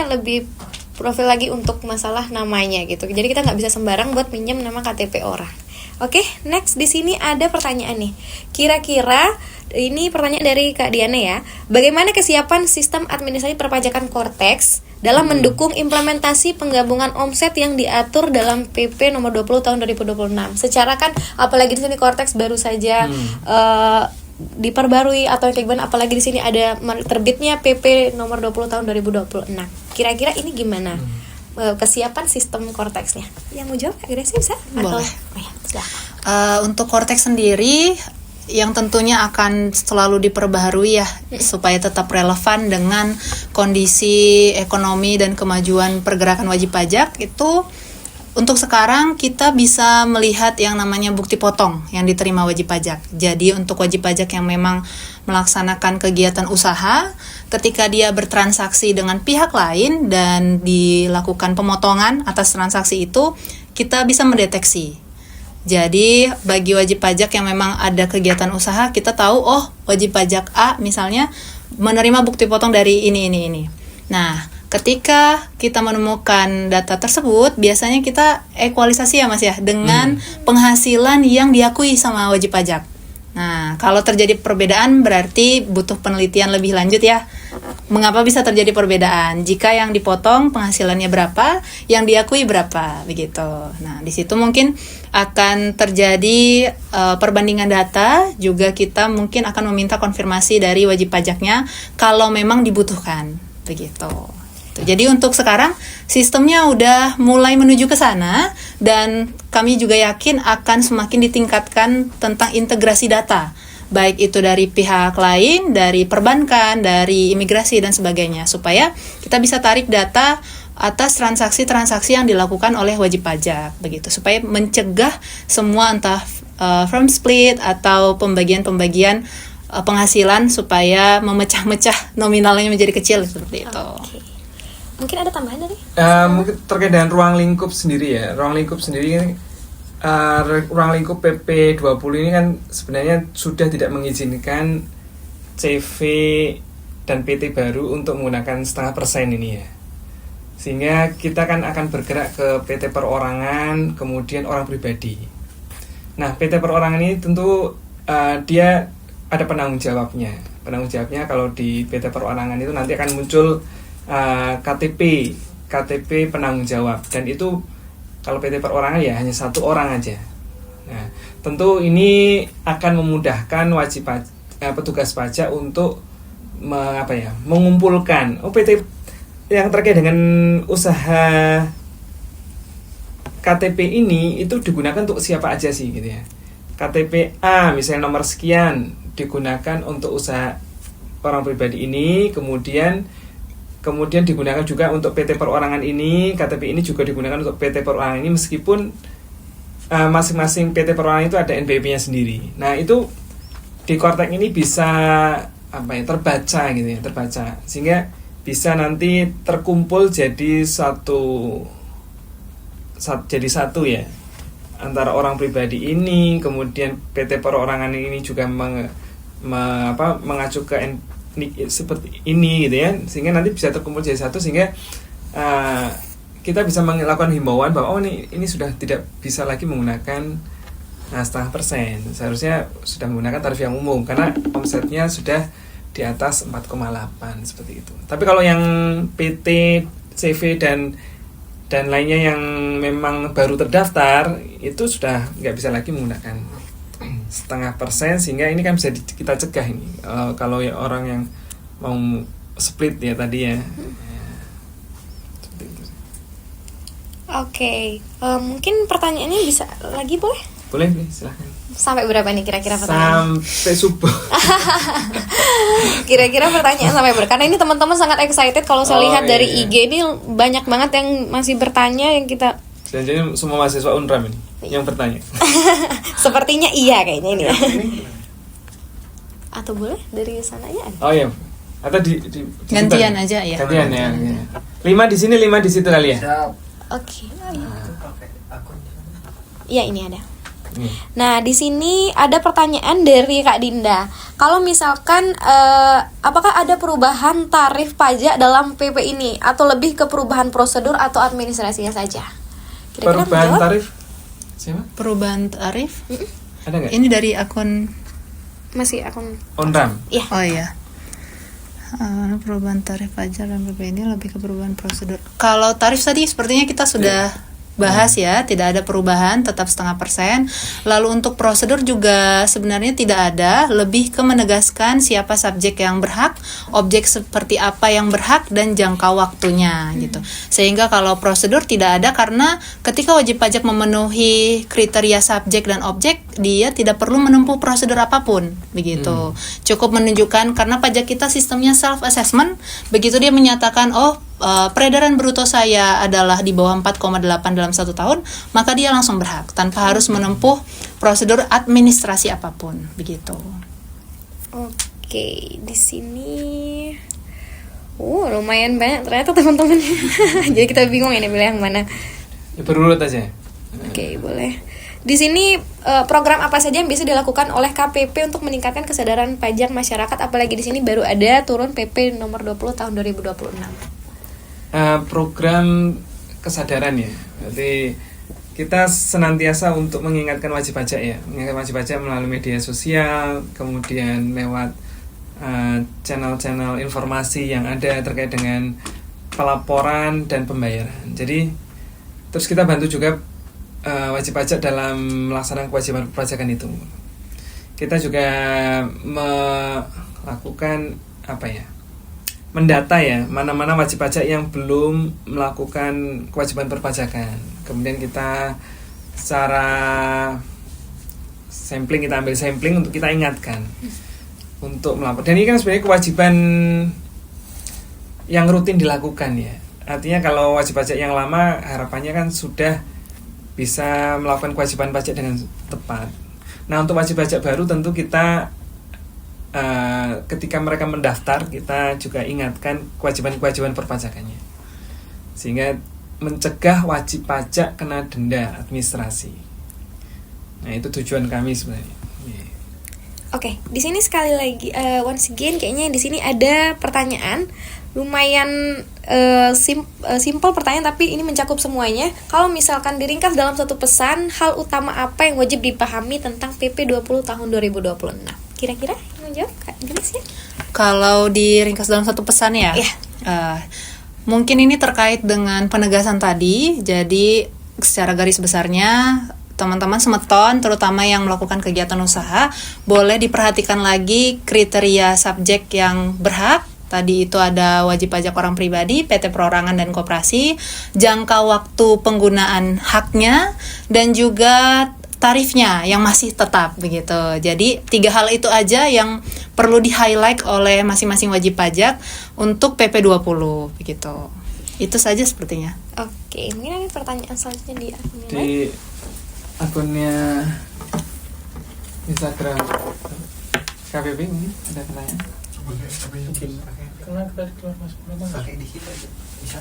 lebih profil lagi untuk masalah namanya gitu. Jadi kita nggak bisa sembarang buat minjem nama KTP orang. Oke, next di sini ada pertanyaan nih. Kira-kira ini pertanyaan dari Kak Diana ya. Bagaimana kesiapan sistem administrasi perpajakan Cortex dalam mendukung implementasi penggabungan omset yang diatur dalam PP nomor 20 tahun 2026? Secara kan apalagi di sini Cortex baru saja diperbarui atau kayak gimana, apalagi di sini ada terbitnya PP nomor 20 tahun 2026. Kira-kira ini gimana? Kesiapan sistem Cortex-nya. Yang mau jawab Kak Gracia bisa? Boleh. Silakan. Untuk Cortex sendiri yang tentunya akan selalu diperbaharui ya, supaya tetap relevan dengan kondisi ekonomi dan kemajuan pergerakan wajib pajak. Itu untuk sekarang kita bisa melihat yang namanya bukti potong yang diterima wajib pajak. Jadi untuk wajib pajak yang memang melaksanakan kegiatan usaha, ketika dia bertransaksi dengan pihak lain dan dilakukan pemotongan atas transaksi itu, kita bisa mendeteksi. Jadi bagi wajib pajak yang memang ada kegiatan usaha, kita tahu oh wajib pajak A misalnya menerima bukti potong dari ini. Nah, ketika kita menemukan data tersebut, biasanya kita ekualisasi ya Mas ya dengan penghasilan yang diakui sama wajib pajak. Nah, kalau terjadi perbedaan berarti butuh penelitian lebih lanjut ya. Mengapa bisa terjadi perbedaan? Jika yang dipotong penghasilannya berapa, yang diakui berapa, begitu. Nah, di situ mungkin akan terjadi perbandingan data, juga kita mungkin akan meminta konfirmasi dari wajib pajaknya kalau memang dibutuhkan, begitu. Jadi untuk sekarang sistemnya udah mulai menuju ke sana dan kami juga yakin akan semakin ditingkatkan tentang integrasi data, baik itu dari pihak lain, dari perbankan, dari imigrasi dan sebagainya, supaya kita bisa tarik data atas transaksi-transaksi yang dilakukan oleh wajib pajak, begitu, supaya mencegah semua entah firm split atau pembagian-pembagian penghasilan supaya memecah-mecah nominalnya menjadi kecil seperti itu. Oke. Mungkin ada tambahan dari? Mungkin terkait dengan ruang lingkup sendiri ya. Ruang lingkup sendiri ruang lingkup PP 20 ini kan sebenarnya sudah tidak mengizinkan CV dan PT baru untuk menggunakan 0,5% ini ya. Sehingga kita kan akan bergerak ke PT perorangan, kemudian orang pribadi. Nah, PT perorangan ini tentu dia ada penanggung jawabnya. Penanggung jawabnya kalau di PT perorangan itu nanti akan muncul KTP penanggung jawab, dan itu kalau PT perorangan ya hanya 1 orang aja. Nah, tentu ini akan memudahkan petugas pajak untuk mengumpulkan PT yang terkait dengan usaha KTP ini itu digunakan untuk siapa aja sih gitu ya. KTP A misalnya nomor sekian digunakan untuk usaha orang pribadi ini, kemudian digunakan juga untuk PT perorangan ini, KTP ini juga digunakan untuk PT perorangan ini, meskipun masing-masing PT perorangan itu ada NPWP-nya sendiri. Nah, itu di Kortek ini bisa terbaca gitu ya, terbaca, sehingga bisa nanti terkumpul jadi satu ya, antara orang pribadi ini, kemudian PT perorangan ini juga mengacu ke seperti ini gitu ya, sehingga nanti bisa terkumpul jadi satu, sehingga kita bisa melakukan himbauan bahwa ini sudah tidak bisa lagi menggunakan 0,5%, seharusnya sudah menggunakan tarif yang umum karena omsetnya sudah di atas 4,8 seperti itu. Tapi kalau yang PT, CV dan lainnya yang memang baru terdaftar itu sudah nggak bisa lagi menggunakan 0,5%, sehingga ini kan bisa kita cegah ini kalau ya orang yang mau split ya tadi ya. Oke, mungkin pertanyaannya bisa lagi boleh? Boleh silahkan. Sampai berapa nih kira-kira pertanyaan? Sampai subuh. Kira-kira pertanyaan sampai berapa? Karena ini teman-teman sangat excited kalau saya lihat dari IG ini banyak banget yang masih bertanya yang kita. Jadi semua mahasiswa Unram ini yang bertanya. Sepertinya iya kayaknya ini ya. Atau boleh dari sananya ada? Oh iya. Atau di gantian aja ya. Gantian ya. 5 di sini, 5 di situ kali ya. Oke. Iya, ini ada. Nah, di sini ada pertanyaan dari Kak Dinda. Kalau misalkan apakah ada perubahan tarif pajak dalam PP ini atau lebih ke perubahan prosedur atau administrasinya saja? Kira-kira perubahan menjawab? tarif? Siapa? Perubahan tarif? Ada nggak? Ini dari akun Masih akun Onram. Iya. Oh iya. Perubahan tarif pajak dan PP ini lebih ke perubahan prosedur. Kalau tarif tadi sepertinya kita sudah bahas ya, tidak ada perubahan, tetap 0,5%. Lalu untuk prosedur juga sebenarnya tidak ada, lebih ke menegaskan siapa subjek yang berhak, objek seperti apa yang berhak, dan jangka waktunya gitu. Sehingga kalau prosedur tidak ada, karena ketika wajib pajak memenuhi kriteria subjek dan objek, dia tidak perlu menempuh prosedur apapun begitu. Cukup menunjukkan, karena pajak kita sistemnya self assessment, begitu dia menyatakan peredaran bruto saya adalah di bawah 4,8 dalam 1 tahun, maka dia langsung berhak tanpa harus menempuh prosedur administrasi apapun begitu. Oke, di sini lumayan banyak ternyata teman-teman. Jadi kita bingung ini pilih yang mana. Ya, berurut aja. Oke, boleh. Di sini program apa saja yang bisa dilakukan oleh KPP untuk meningkatkan kesadaran pajak masyarakat, apalagi di sini baru ada turun PP nomor 20 tahun 2026. Program kesadaran ya. Berarti kita senantiasa untuk mengingatkan wajib pajak ya, mengingatkan wajib pajak melalui media sosial, kemudian lewat channel-channel informasi yang ada terkait dengan pelaporan dan pembayaran. Jadi terus kita bantu juga wajib pajak dalam melaksanakan kewajiban perpajakan itu. Kita juga melakukan mendata ya, mana-mana wajib pajak yang belum melakukan kewajiban perpajakan. Kemudian kita secara sampling, kita ambil sampling untuk kita ingatkan untuk melapor. Dan ini kan sebenarnya kewajiban yang rutin dilakukan ya. Artinya kalau wajib pajak yang lama harapannya kan sudah bisa melakukan kewajiban pajak dengan tepat. Nah, untuk wajib pajak baru tentu kita ketika mereka mendaftar, kita juga ingatkan kewajiban-kewajiban perpajakannya, sehingga mencegah wajib pajak kena denda administrasi. Nah, itu tujuan kami sebenarnya. Oke, di sini sekali lagi once again kayaknya di sini ada pertanyaan lumayan simple pertanyaan, tapi ini mencakup semuanya. Kalau misalkan diringkas dalam satu pesan, hal utama apa yang wajib dipahami tentang PP 20 tahun 2026? Kira-kira yang menjawab Kak Genis ya? Kalau diringkas dalam satu pesan ya, mungkin ini terkait dengan penegasan tadi. Jadi secara garis besarnya, teman-teman semeton terutama yang melakukan kegiatan usaha boleh diperhatikan lagi kriteria subjek yang berhak. Tadi itu ada wajib pajak orang pribadi, PT perorangan dan koperasi, jangka waktu penggunaan haknya, dan juga tarifnya yang masih tetap begitu. Jadi 3 hal itu aja yang perlu di-highlight oleh masing-masing wajib pajak untuk PP 20 begitu. Itu saja sepertinya. Oke, mungkin ada pertanyaan selanjutnya di akunnya. Di akunnya Instagram KPP mungkin ada pertanyaan. Mungkin karena tadi keluar masuk rumah pakai dikit aja bisa.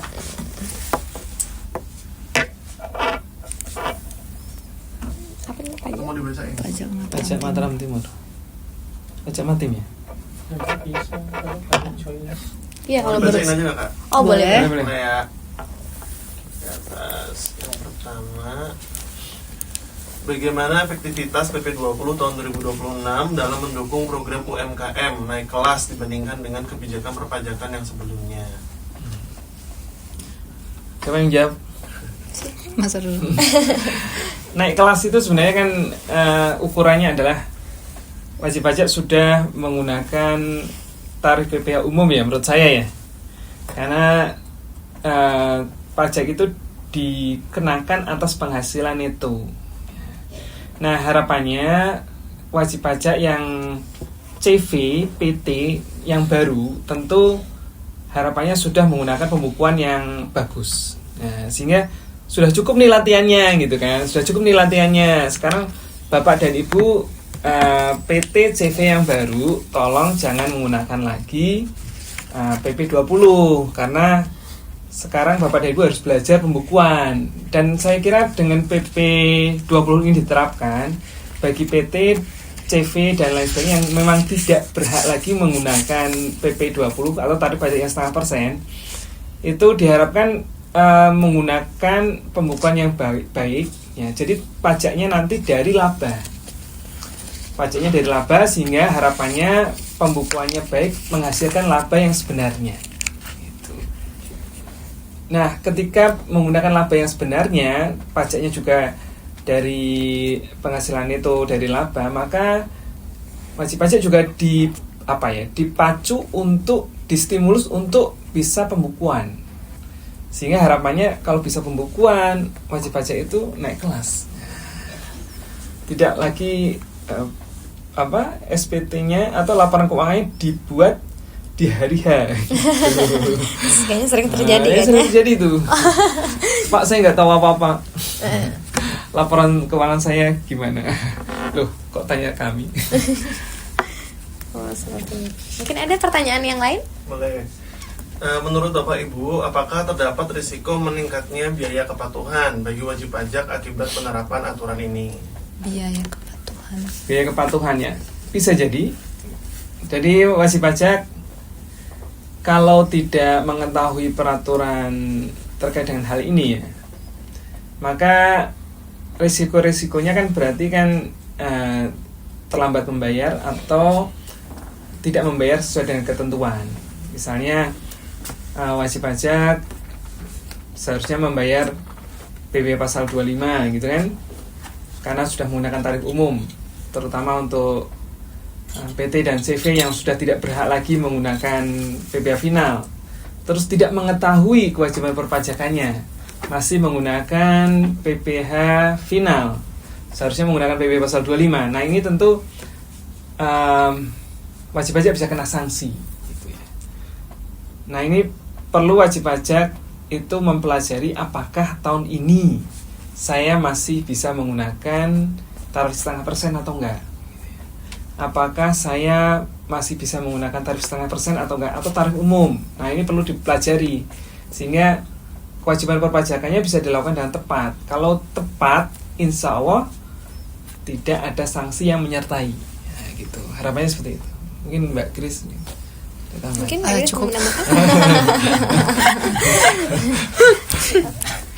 Apa nih Pak? Mau dibacain? Pajak Mataram Timur. Pajak Matim ya? Nanti bisa kalau ada choice. Iya, Mau kalau dibacain baru. aja nggak, Kak? Oh, boleh. Boleh. Kayak di atas yang pertama, bagaimana efektivitas PP 20 tahun 2026 dalam mendukung program UMKM naik kelas dibandingkan dengan kebijakan perpajakan yang sebelumnya? Siapa yang jawab? Masa dulu. Naik kelas itu sebenarnya kan ukurannya adalah wajib pajak sudah menggunakan tarif PPh umum ya, menurut saya ya. Karena pajak itu dikenakan atas penghasilan itu. Nah, harapannya wajib pajak yang CV, PT yang baru tentu harapannya sudah menggunakan pembukuan yang bagus. Nah, sehingga sudah cukup nih latihannya gitu kan. Sudah cukup nih latihannya. Sekarang Bapak dan Ibu PT CV yang baru tolong jangan menggunakan lagi PP 20 karena sekarang Bapak dan Ibu harus belajar pembukuan. Dan saya kira dengan PP 20 ini diterapkan bagi PT, CV dan lain sebagainya yang memang tidak berhak lagi menggunakan PP 20 atau tarif pajak yang 0,5%, itu diharapkan menggunakan pembukuan yang baik ya. Jadi pajaknya nanti dari laba. Pajaknya dari laba sehingga harapannya pembukuannya baik menghasilkan laba yang sebenarnya. Nah, ketika menggunakan laba yang sebenarnya, pajaknya juga dari penghasilan itu dari laba, maka wajib pajak juga dipacu untuk distimulus untuk bisa pembukuan. Sehingga harapannya kalau bisa pembukuan, wajib pajak itu naik kelas. Tidak lagi SPT-nya atau laporan keuangannya dibuat di hari H. Kayaknya sering terjadi kan? Sering terjadi tuh. Pak, saya nggak tahu apa-apa. Laporan keuangan saya gimana? Loh, kok tanya kami? Oh, seperti itu. Mungkin ada pertanyaan yang lain? Boleh. Menurut Bapak Ibu, apakah terdapat risiko meningkatnya biaya kepatuhan bagi wajib pajak akibat penerapan aturan ini? Biaya kepatuhan. Biaya kepatuhan ya, bisa jadi. Jadi wajib pajak kalau tidak mengetahui peraturan terkait dengan hal ini ya, maka risiko-risikonya kan berarti kan terlambat membayar atau tidak membayar sesuai dengan ketentuan. Misalnya wajib pajak seharusnya membayar PP pasal 25 gitu kan, karena sudah menggunakan tarif umum, terutama untuk PT dan CV yang sudah tidak berhak lagi menggunakan PPh final, terus tidak mengetahui kewajiban perpajakannya, masih menggunakan PPh final, seharusnya menggunakan PP pasal 25. Nah ini tentu wajib pajak bisa kena sanksi gitu ya. Nah ini perlu wajib pajak itu mempelajari apakah tahun ini saya masih bisa menggunakan tarif 0,5% atau enggak, apakah saya masih bisa menggunakan tarif 0,5% atau enggak, atau tarif umum. Nah ini perlu dipelajari sehingga kewajiban perpajakannya bisa dilakukan dengan tepat. Kalau tepat, insya Allah tidak ada sanksi yang menyertai. Nah, gitu. Harapannya seperti itu. Mungkin Mbak Kris Mungkin cukup.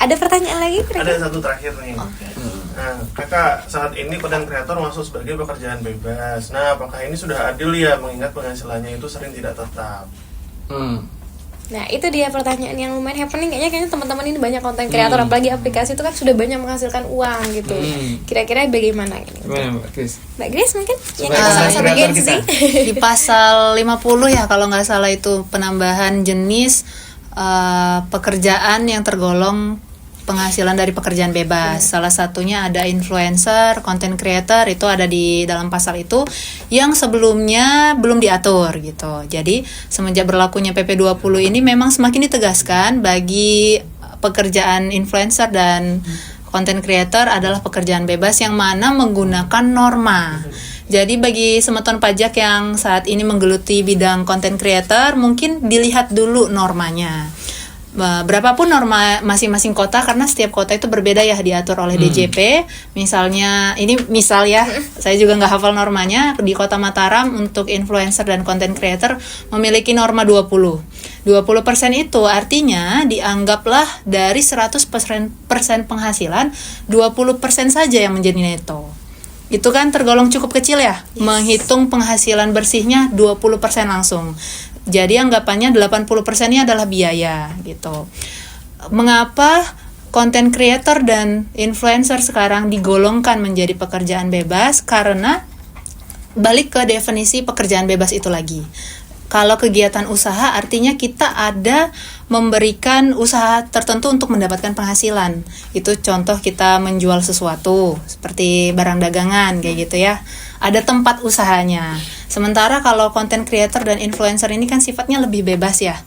Ada pertanyaan lagi? Ada satu terakhir nih. Nah, Kakak, saat ini konten kreator masuk sebagai pekerjaan bebas. Nah, apakah ini sudah adil ya, mengingat penghasilannya itu sering tidak tetap? Nah itu dia pertanyaan yang lumayan happening. Kayaknya teman-teman ini banyak konten kreator, apalagi aplikasi itu kan sudah banyak menghasilkan uang gitu. Kira-kira bagaimana ini? Gimana Mbak Grace? Mbak Grace mungkin yang Coba kita sama-sama kreator Gen Z. kita. Di pasal 50 ya kalau nggak salah itu penambahan jenis pekerjaan yang tergolong penghasilan dari pekerjaan bebas. Salah satunya ada influencer, content creator, itu ada di dalam pasal itu yang sebelumnya belum diatur gitu. Jadi semenjak berlakunya PP 20 ini memang semakin ditegaskan bagi pekerjaan influencer dan content creator adalah pekerjaan bebas yang mana menggunakan norma. Jadi bagi semeton pajak yang saat ini menggeluti bidang content creator, mungkin dilihat dulu normanya. Berapapun norma masing-masing kota, karena setiap kota itu berbeda ya, diatur oleh DJP. Misalnya, ini misal ya, saya juga nggak hafal normanya. Di kota Mataram untuk influencer dan content creator memiliki norma 20%. 20% itu artinya dianggaplah dari 100% penghasilan 20% saja yang menjadi neto. Itu kan tergolong cukup kecil ya, menghitung penghasilan bersihnya 20% langsung. Jadi anggapannya 80%-nya adalah biaya gitu. Mengapa content creator dan influencer sekarang digolongkan menjadi pekerjaan bebas? Karena balik ke definisi pekerjaan bebas itu lagi. Kalau kegiatan usaha artinya kita ada memberikan usaha tertentu untuk mendapatkan penghasilan. Itu contoh kita menjual sesuatu seperti barang dagangan kayak gitu ya. Ada tempat usahanya. Sementara kalau content creator dan influencer ini kan sifatnya lebih bebas ya.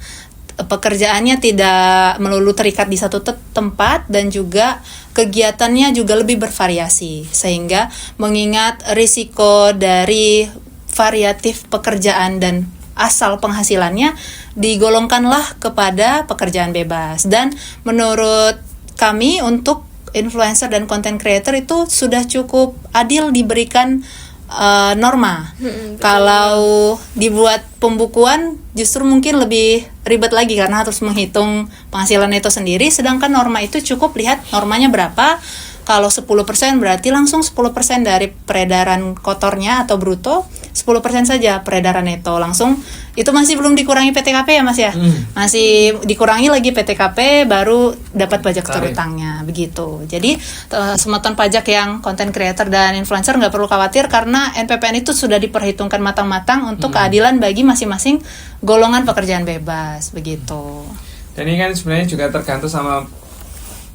Pekerjaannya tidak melulu terikat di satu tempat dan juga kegiatannya juga lebih bervariasi. Sehingga mengingat risiko dari variatif pekerjaan dan asal penghasilannya digolongkanlah kepada pekerjaan bebas. Dan menurut kami untuk influencer dan content creator itu sudah cukup adil diberikan norma. Kalau dibuat pembukuan justru mungkin lebih ribet lagi karena harus menghitung penghasilan itu sendiri, sedangkan norma itu cukup lihat normanya berapa. Kalau 10% berarti langsung 10% dari peredaran kotornya atau bruto, 10% saja peredaran neto langsung. Itu masih belum dikurangi PTKP ya Mas ya? Masih dikurangi lagi PTKP baru dapat pajak terutangnya begitu. Jadi semeton pajak yang content creator dan influencer nggak perlu khawatir karena NPPN itu sudah diperhitungkan matang-matang untuk keadilan bagi masing-masing golongan pekerjaan bebas begitu. Dan ini kan sebenarnya juga tergantung sama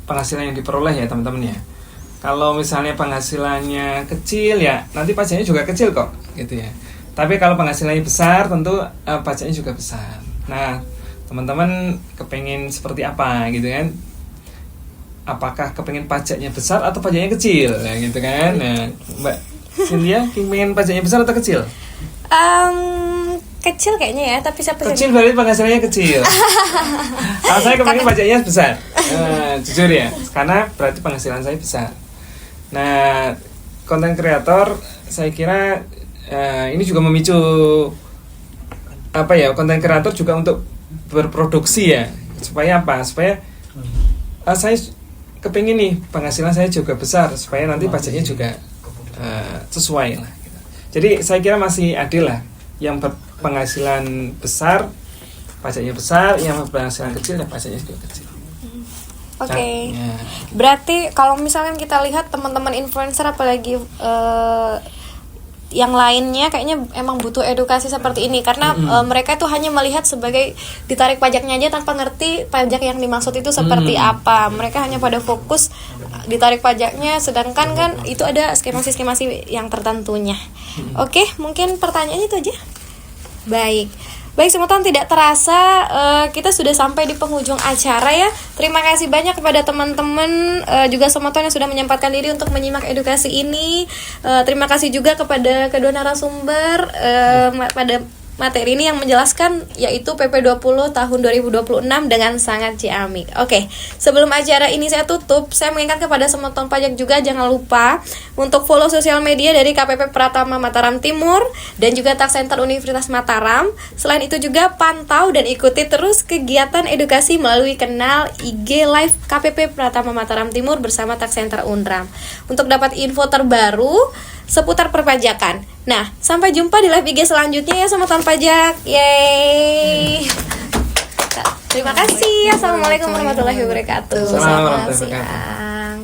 penghasilan yang diperoleh ya teman-teman ya. Kalau misalnya penghasilannya kecil ya nanti pajaknya juga kecil kok gitu ya. Tapi kalau penghasilannya besar tentu pajaknya juga besar. Nah teman-teman kepengen seperti apa gitu kan? Apakah kepengen pajaknya besar atau pajaknya kecil ya gitu kan? Nah Mbak Cynthia kepengen pajaknya besar atau kecil? kecil kayaknya ya, tapi siapa Kecil berarti penghasilannya kecil. Kalau saya kemarin pajaknya besar. Jujur ya, karena berarti penghasilan saya besar. Nah, konten kreator saya kira ini juga memicu konten kreator juga untuk berproduksi ya. Supaya apa? Supaya saya kepingin nih penghasilan saya juga besar, supaya nanti pajaknya juga sesuai lah. Jadi saya kira masih adil lah, yang berpenghasilan besar pajaknya besar, yang berpenghasilan kecil dan pajaknya juga kecil. Oke. Ya. Berarti kalau misalkan kita lihat teman-teman influencer apalagi yang lainnya kayaknya emang butuh edukasi seperti ini karena mereka tuh hanya melihat sebagai ditarik pajaknya aja tanpa ngerti pajak yang dimaksud itu seperti apa. Mereka hanya pada fokus ditarik pajaknya, sedangkan kan itu ada skema-skema yang tertentunya. Oke, mungkin pertanyaannya itu aja. Baik, Semoton, tidak terasa kita sudah sampai di penghujung acara ya. Terima kasih banyak kepada teman-teman juga Semoton yang sudah menyempatkan diri untuk menyimak edukasi ini. Terima kasih juga kepada kedua narasumber pada materi ini yang menjelaskan yaitu PP 20 tahun 2026 dengan sangat ciamik. Oke, sebelum acara ini saya tutup, saya mengingatkan kepada Semoton Pajak juga jangan lupa untuk follow sosial media dari KPP Pratama Mataram Timur dan juga Tax Center Universitas Mataram. Selain itu juga pantau dan ikuti terus kegiatan edukasi melalui kanal IG Live KPP Pratama Mataram Timur bersama Tax Center Unram untuk dapat info terbaru seputar perpajakan. Nah, sampai jumpa di live IG selanjutnya ya Semoton Pajak. Yeay. Terima kasih. Assalamualaikum warahmatullahi wabarakatuh. Assalamualaikum Selamat warahmatullahi wabarakatuh. siang.